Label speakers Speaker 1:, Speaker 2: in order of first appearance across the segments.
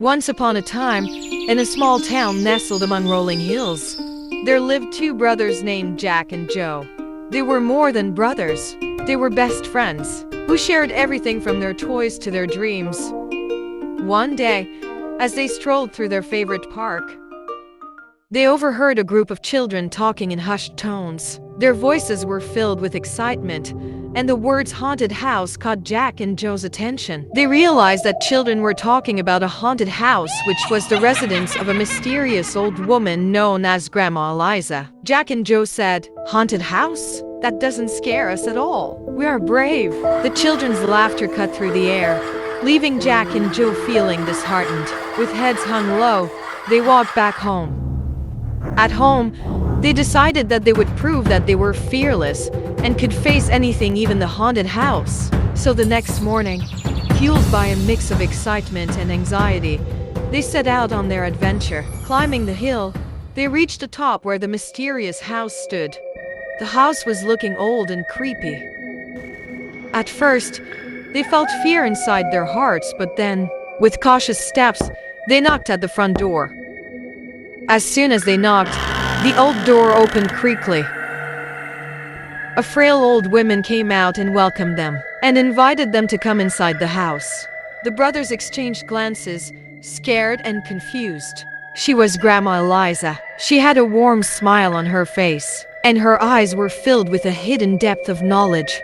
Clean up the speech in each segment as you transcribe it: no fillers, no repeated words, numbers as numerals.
Speaker 1: Once upon a time, in a small town nestled among rolling hills, there lived two brothers named Jack and Joe. They were more than brothers. They were best friends, who shared everything from their toys to their dreams. One day, as they strolled through their favorite park, they overheard a group of children talking in hushed tones. Their voices were filled with excitement, and the words haunted house caught Jack and Joe's attention. They realized that children were talking about a haunted house, which was the residence of a mysterious old woman known as Grandma Elisa. Jack and Joe said, "Haunted house? That doesn't scare us at all. We are brave." The children's laughter cut through the air, leaving Jack and Joe feeling disheartened. With heads hung low, they walked back home. At home, they decided that they would prove that they were fearless and could face anything, even the haunted house. So the next morning, fueled by a mix of excitement and anxiety, they set out on their adventure. Climbing the hill, they reached the top where the mysterious house stood. The house was looking old and creepy. At first, they felt fear inside their hearts, but then, with cautious steps, they knocked at the front door. As soon as they knocked, the old door opened creakily. A frail old woman came out and welcomed them, and invited them to come inside the house. The brothers exchanged glances, scared and confused. She was Grandma Elisa. She had a warm smile on her face, and her eyes were filled with a hidden depth of knowledge.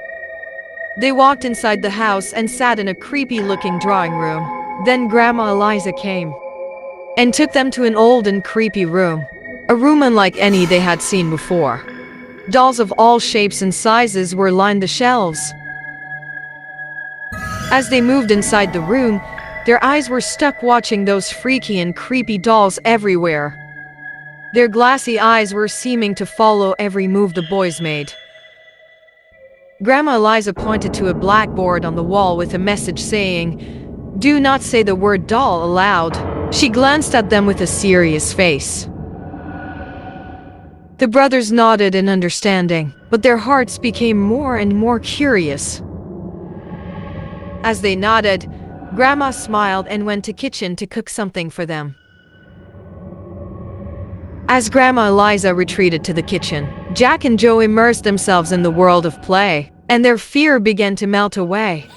Speaker 1: They walked inside the house and sat in a creepy-looking drawing room. Then Grandma Elisa came and took them to an old and creepy room. A room unlike any they had seen before. Dolls of all shapes and sizes were lined the shelves. As they moved inside the room, their eyes were stuck watching those freaky and creepy dolls everywhere. Their glassy eyes were seeming to follow every move the boys made. Grandma Elisa pointed to a blackboard on the wall with a message saying, "Do not say the word doll aloud." She glanced at them with a serious face. The brothers nodded in understanding, but their hearts became more and more curious. As they nodded, Grandma smiled and went to the kitchen to cook something for them. As Grandma Elisa retreated to the kitchen, Jack and Joe immersed themselves in the world of play, and their fear began to melt away.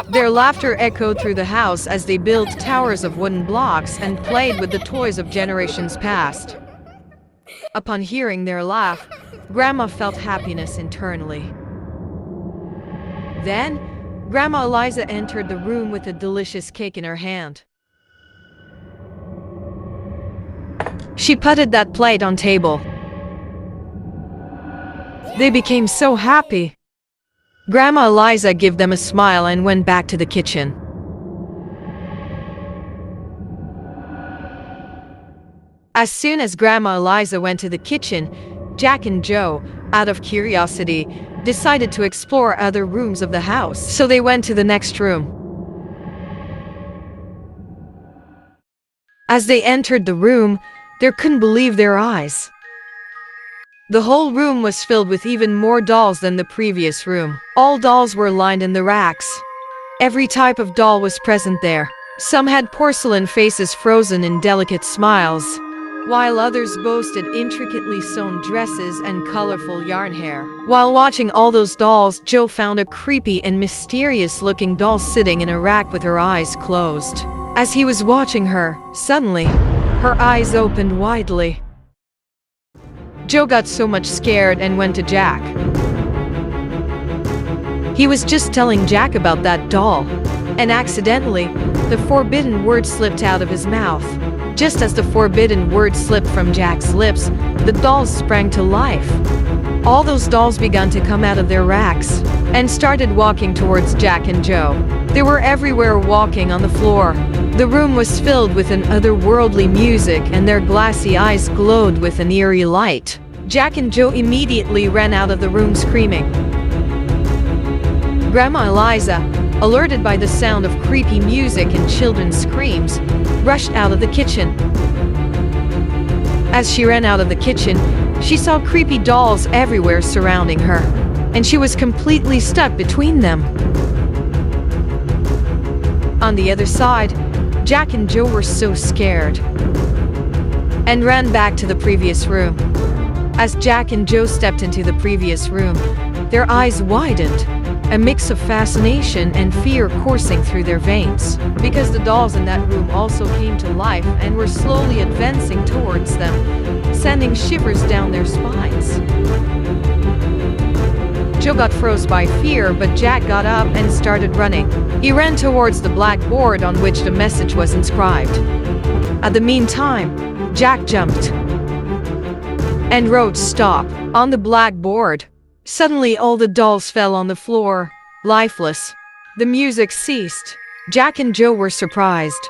Speaker 1: Their laughter echoed through the house as they built towers of wooden blocks and played with the toys of generations past. Upon hearing their laugh, Grandma felt happiness internally. Then, Grandma Elisa entered the room with a delicious cake in her hand. She putted that plate on the table. They became so happy. Grandma Elisa gave them a smile and went back to the kitchen. As soon as Grandma Elisa went to the kitchen, Jack and Joe, out of curiosity, decided to explore other rooms of the house. So they went to the next room. As they entered the room, they couldn't believe their eyes. The whole room was filled with even more dolls than the previous room. All dolls were lined in the racks. Every type of doll was present there. Some had porcelain faces frozen in delicate smiles, while others boasted intricately sewn dresses and colorful yarn hair. While watching all those dolls, Joe found a creepy and mysterious-looking doll sitting in a rack with her eyes closed. As he was watching her, suddenly, her eyes opened widely. Joe got so much scared and went to Jack. He was just telling Jack about that doll, and accidentally, the forbidden word slipped out of his mouth. Just as the forbidden word slipped from Jack's lips, the dolls sprang to life. All those dolls began to come out of their racks and started walking towards Jack and Joe. They were everywhere, walking on the floor. The room was filled with an otherworldly music, and their glassy eyes glowed with an eerie light. Jack and Joe immediately ran out of the room screaming. Grandma Elisa, alerted by the sound of creepy music and children's screams, rushed out of the kitchen. As she ran out of the kitchen, she saw creepy dolls everywhere surrounding her, and she was completely stuck between them. On the other side, Jack and Joe were so scared and ran back to the previous room. As Jack and Joe stepped into the previous room, their eyes widened, a mix of fascination and fear coursing through their veins, because the dolls in that room also came to life and were slowly advancing towards them, sending shivers down their spines. Joe got froze by fear, but Jack got up and started running. He ran towards the blackboard on which the message was inscribed. At the meantime, Jack jumped and wrote "Stop" on the blackboard. Suddenly, all the dolls fell on the floor, lifeless. The music ceased. Jack and Joe were surprised.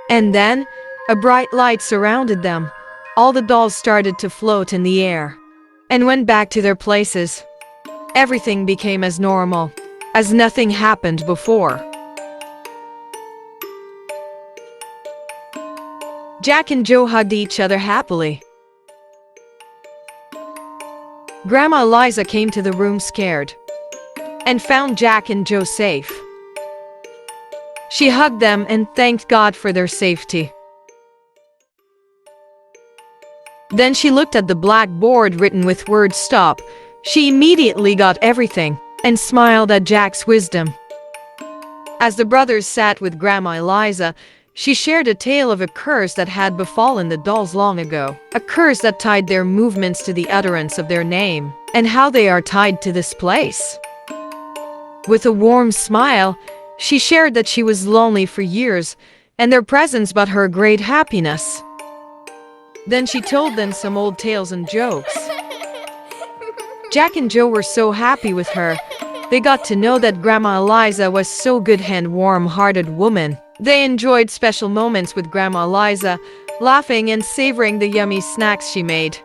Speaker 1: And then, a bright light surrounded them. All the dolls started to float in the air and went back to their places. Everything became as normal, as nothing happened before. Jack and Joe hugged each other happily. Grandma Elisa came to the room scared and found Jack and Joe safe. She hugged them and thanked God for their safety. Then she looked at the blackboard written with words "Stop." She immediately got everything and smiled at Jack's wisdom. As the brothers sat with Grandma Elisa, she shared a tale of a curse that had befallen the dolls long ago, a curse that tied their movements to the utterance of their name, and how they are tied to this place. With a warm smile, she shared that she was lonely for years, and their presence brought her great happiness. Then she told them some old tales and jokes. Jack and Joe were so happy with her. They got to know that Grandma Elisa was so good and warm-hearted woman. They enjoyed special moments with Grandma Elisa, laughing and savoring the yummy snacks she made.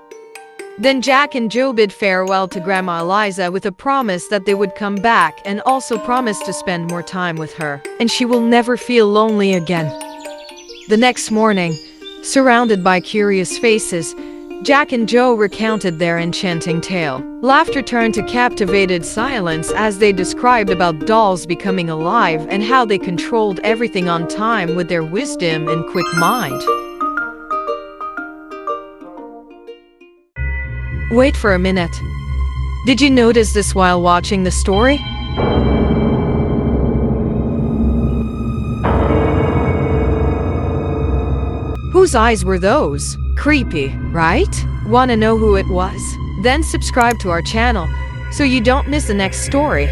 Speaker 1: Then Jack and Joe bid farewell to Grandma Elisa with a promise that they would come back, and also promised to spend more time with her, and she will never feel lonely again. The next morning, surrounded by curious faces, Jack and Joe recounted their enchanting tale. Laughter turned to captivated silence as they described about dolls becoming alive and how they controlled everything on time with their wisdom and quick mind. Wait for a minute. Did you notice this while watching the story? Whose eyes were those? Creepy, right? Wanna know who it was? Then subscribe to our channel so you don't miss the next story.